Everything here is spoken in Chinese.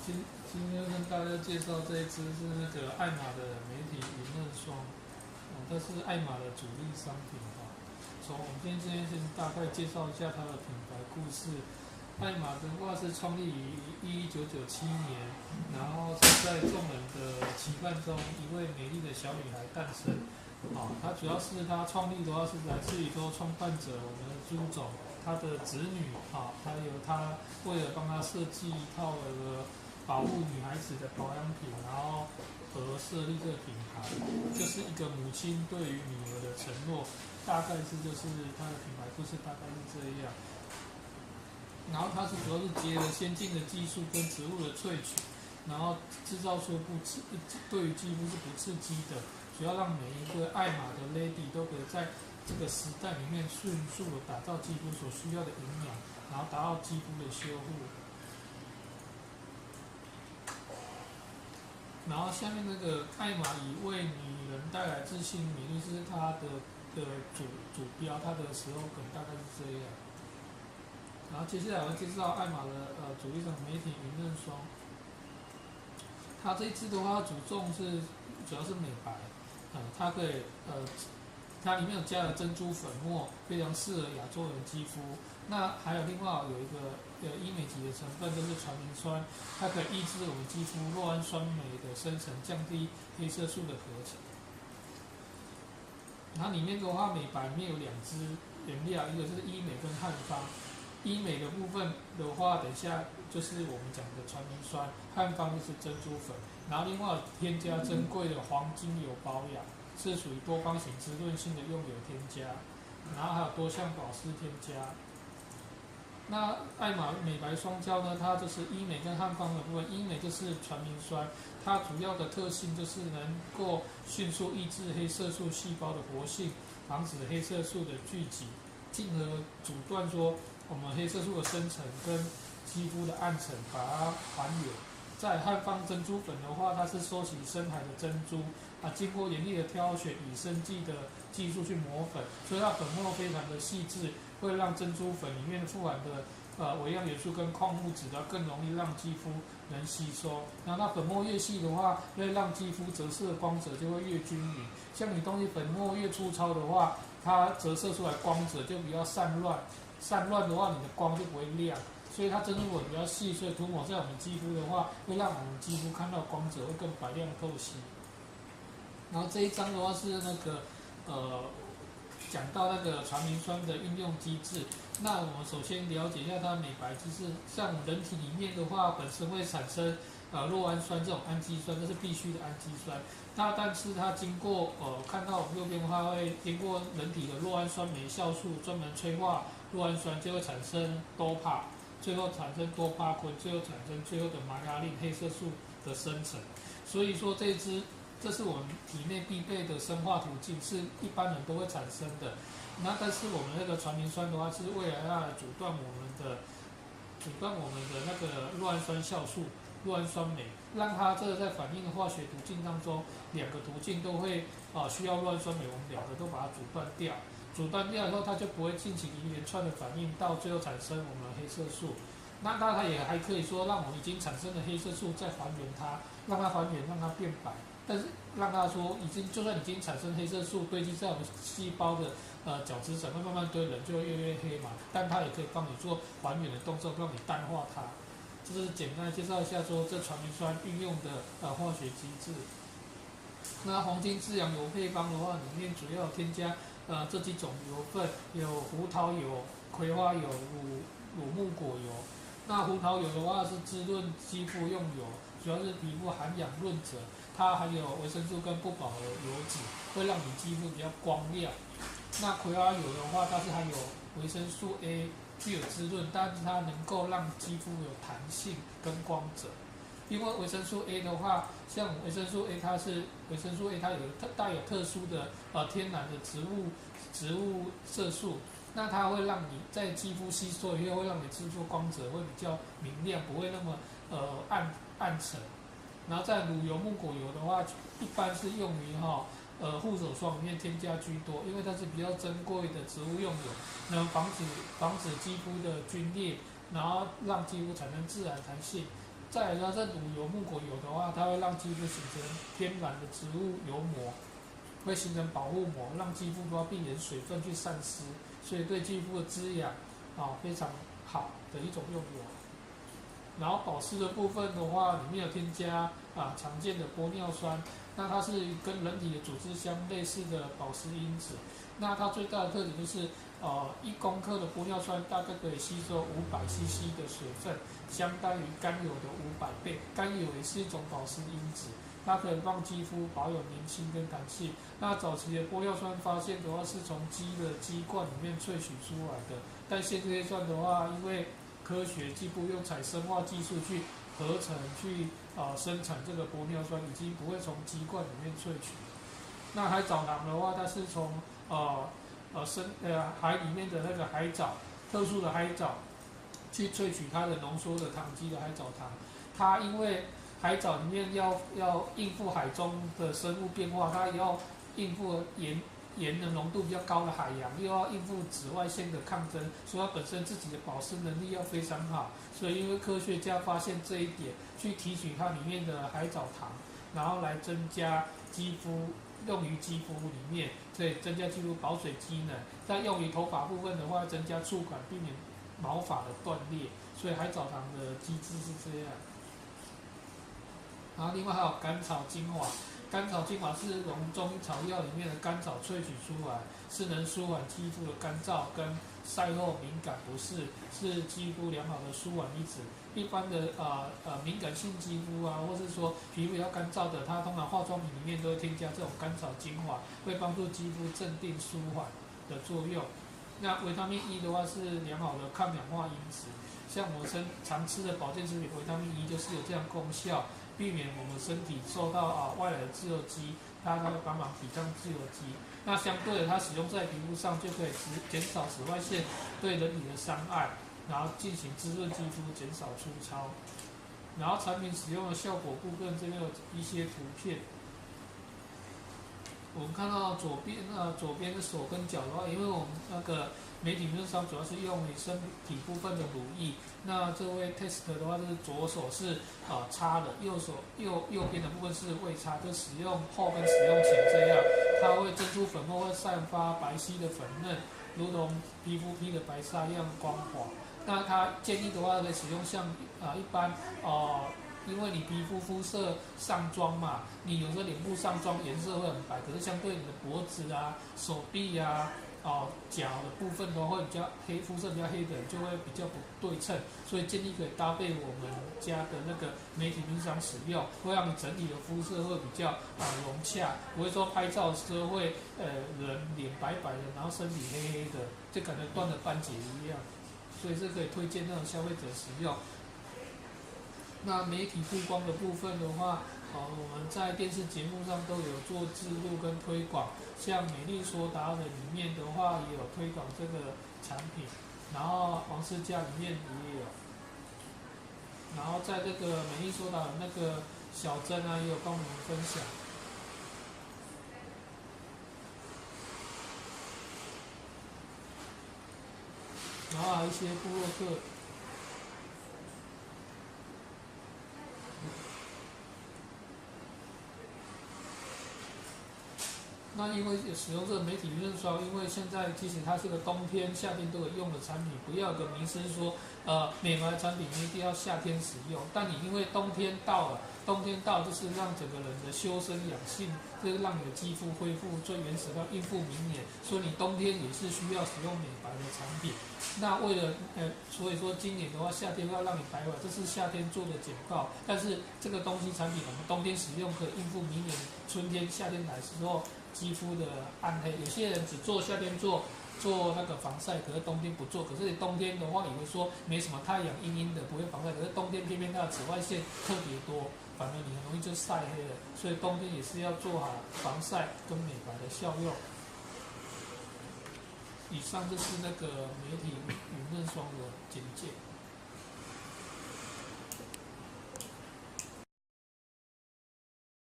今天跟大家介绍这一支是那个爱玛的媒体云嫩霜，它是爱玛的主力商品哈。从我们今天先大概介绍一下它的品牌故事。爱玛的话是创立于1997年，然后是在众人的期盼中，一位美丽的小女孩诞生。它主要是它创立的话是来自于说创办者我们的朱总，他的子女他有他为了帮他设计一套保护女孩子的保养品，然后而设立这个品牌，就是一个母亲对于女儿的承诺，大概就是它的品牌故事大概是这样。然后它主要是结合先进的技术跟植物的萃取，然后制造出对于肌肤是不刺激的，主要让每一个爱玛的 lady 都可以在这个时代里面迅速的打造肌肤所需要的营养，然后达到肌肤的修护。然后下面那个爱玛以为女人带来自信美丽是它的主标，它的slogan大概是这样。然后接下来我要介绍爱玛的主力上媒体云嫩霜，它这一支的话主要是美白，它可以它里面有加了珍珠粉末，非常适合亚洲人肌肤。那还有另外有一个医美级的成分，就是传明酸，它可以抑制我们肌肤酪氨酸酶的生成，降低黑色素的合成。然后里面的话，美白里面有2支原料，一个是医美跟汉方。医美的部分的话，等一下就是我们讲的传明酸，汉方就是珍珠粉，然后另外添加珍贵的黄金油保养，是属于多方型滋润性的用油添加，然后还有多项保湿添加。那爱玛美白双胶呢，它就是医美跟汉方的部分，医美就是传明酸，它主要的特性就是能够迅速抑制黑色素细胞的活性，防止黑色素的聚集，进而阻断说我们黑色素的生成跟肌肤的暗沉，把它还原。在汉方珍珠粉的话，它是收集深海的珍珠，经过严厉的挑选，以生技的技术去磨粉，所以它粉末非常的细致，会让珍珠粉里面富含的微量元素跟矿物质更容易让肌肤能吸收。然后它粉末越细的话，会让肌肤折射的光泽就会越均匀。像你东西粉末越粗糙的话，它折射出来光泽就比较散乱，散乱的话你的光就不会亮。所以它珍珠粉比较细，所以涂抹在我们肌肤的话，会让我们肌肤看到光泽会更白亮透析。然后这一章的话是那个讲到那个传明酸的运用机制。那我们首先了解一下它的美白机制。像人体里面的话，本身会产生酪氨酸这种氨基酸，这是必须的氨基酸。但是它经过看到我们右边的话，会经过人体的酪氨酸酶酵素专门催化酪氨酸，就会产生多帕。最后产生多巴胺，最后产生最后的玛加令黑色素的生成。所以说这是我们体内必备的生化途径，是一般人都会产生的。那但是我们那个传明酸的话，是未来要来阻断我们的那个酪氨酸酵素、酪氨酸酶，让它这个在反应的化学途径当中，2个途径都会需要酪氨酸酶，我们2个都把它阻断掉。阻断掉以后，它就不会进行一连串的反应，到最后产生我们的黑色素。那它也还可以说，让我们已经产生的黑色素再还原它，让它还原，让它变白。但是让它说就算已经产生黑色素堆积在我们细胞的角质层，会慢慢堆，人就会越来越黑嘛。但它也可以帮你做还原的动作，让你淡化它。这是简单的介绍一下说这传明酸运用的化学机制。那黄金滋养油配方的话，里面主要添加这几种油分，有胡桃油、葵花油、乳木果油。那胡桃油的话是滋润肌肤用油，主要是皮肤涵养润泽，它含有维生素跟不饱和油脂，会让你肌肤比较光亮。那葵花油的话，它是含有维生素 A， 具有滋润，但是它能够让肌肤有弹性跟光泽。因为维生素 A 的话，像维生素 A， 它有带有特殊的天然的植物色素，那它会让你在肌肤吸收以后，会让你肌肤光泽会比较明亮，不会那么暗沉。然后在乳油、木果油的话，一般是用于护手霜里面添加居多，因为它是比较珍贵的植物用油，能防止肌肤的皲裂，然后让肌肤产生自然弹性。再来它乳油、木果油的话，它会让肌肤形成天然的植物油膜，会形成保护膜，让肌肤不要避免水分去散失，所以对肌肤的滋养非常好的一种用油。然后保湿的部分的话，里面有添加常见的玻尿酸，那它是跟人体的组织相类似的保湿因子。那它最大的特点就是1公克的玻尿酸大概可以吸收500 CC 的水分，相当于甘油的500倍。甘油也是一种保湿因子，它可以让肌肤保有年轻跟弹性。那早期的玻尿酸发现的话是从鸡的鸡冠里面萃取出来的，但现阶段的话，因为科学进步，用采生化技术去合成、去生产这个玻尿酸，已经不会从鸡冠里面萃取。那海藻糖的话，它是从海里面的那个海藻，特殊的海藻，去萃取它的浓缩的糖基的海藻糖。它因为海藻里面要应付海中的生物变化，它也要应付盐的浓度比较高的海洋，又要应付紫外线的抗争，所以它本身自己的保湿能力要非常好。所以因为科学家发现这一点，去提取它里面的海藻糖，然后来增加肌肤用于肌肤里面，所以增加肌肤保水机能。在用于头发部分的话，增加触感，避免毛发的断裂。所以海藻糖的机制是这样。然后另外还有甘草精华。甘草精华是从中医草药里面的甘草萃取出来，是能舒缓肌肤的干燥跟晒后敏感不适，是肌肤良好的舒缓因子。一般的敏感性肌肤或是说皮肤比较干燥的，它通常化妆品里面都会添加这种甘草精华，会帮助肌肤镇定舒缓的作用。那维他命 E 的话是良好的抗氧化因子，像我们常吃的保健食品，维他命 E 就是有这样功效。避免我们身体受到外来的自由基，它会帮忙抵抗自由基。那相对的，它使用在皮肤上就可以减少紫外线对人体的伤害，然后进行滋润肌肤，减少粗糙。然后产品使用的效果部分，这边有一些图片。我们看到左边的手跟脚的话，因为我们那个媒体面霜主要是用于身体部分的乳液。那这位 test 的话，就是左手是擦的，右边的部分是未擦，就使用后跟使用前这样，它会蒸出粉末，会散发白皙的粉嫩，如同皮肤披的白纱一样光滑。那它建议的话，可以使用像一般因为你皮肤肤色上妆嘛，你有时候脸部上妆颜色会很白，可是相对你的脖子手臂脚的部分的话会比较黑，肤色比较黑的人就会比较不对称，所以建议可以搭配我们家的那个媒体面霜使用，会让你整体的肤色会比较融洽，不会说拍照的时候会人脸白白的，然后身体黑黑的，就感觉断了半截一样，所以是可以推荐那种消费者使用。那媒体曝光的部分的话，我们在电视节目上都有做植入跟推广，像美丽说达的里面的话也有推广这个产品，然后王思佳里面也有，然后在这个美丽说达的那个小珍也有帮我们分享。然后还有一些部落客。那因为使用这个媒体面霜，因为现在其实它是个冬天、夏天都有用的产品，不要有个迷思说，美白产品一定要夏天使用。但你因为冬天到了，就是让整个人的修身养性，就是让你的肌肤恢复最原始，要应付明年，所以你冬天也是需要使用美白的产品。那为了所以说今年的话，夏天要让你白发，这是夏天做的简报。但是这个东西产品我们冬天使用，可以应付明年春天、夏天来的时候肌肤的暗黑。有些人只做夏天做那个防晒，可是冬天不做。可是冬天的话，以为说没什么太阳阴阴的不会防晒，可是冬天偏偏它的紫外线特别多，反而你很容易就晒黑了。所以冬天也是要做好防晒跟美白的效用。以上就是那个媒体乳面霜的简介。